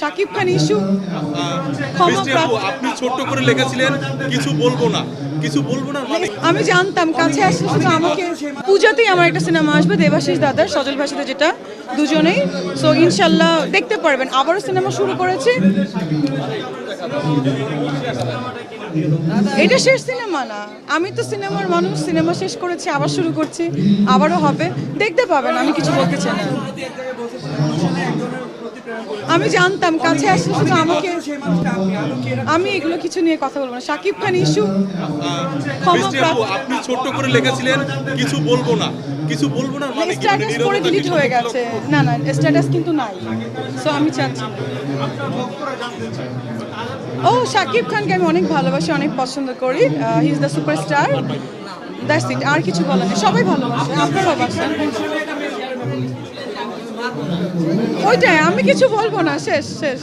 Shakib Khan issue আপনি ছোট্ট করে লিখেছিলেন কিছু বলবো না মানে আমি জানতাম কাছে আসলে শুধু আমাকে পূজাতেই আমার একটা সিনেমা আসবে দেবাশিস দাদার সজল ভাষাতে, যেটা দুজনেই। সো ইনশাল্লাহ দেখতে পারবেন। আবারও সিনেমা শুরু করেছে, এটা শেষ সিনেমা না। আমি তো সিনেমার মানুষ, সিনেমা শেষ করেছি, আবার শুরু করছি, আবারও হবে, দেখতে পাবেন। আমি কিছু বলতে চাই না। আমি জানতাম কাছে আসলে শুধু আমাকে, আমি এগুলো কিছু নিয়ে কথা বলবো না। শাকিব খান ইস্যু আপনি ছোট্ট করে লিখেছিলেন কিছু বলবো না মানে স্ট্যাটাস পরে ডিলিট হয়ে গেছে। না না, স্ট্যাটাস কিন্তু নাই। সো আমি চাচ্ছি, ও শাকিব খানকে আমি অনেক ভালোবাসি, অনেক পছন্দ করি। He is the superstar, that's it. আর কিছু বলার নেই, সবাই ভালোবাসে, আপনারাও বাসেন। ওইটাই, আমি কিছু বলবো না, শেষ শেষ।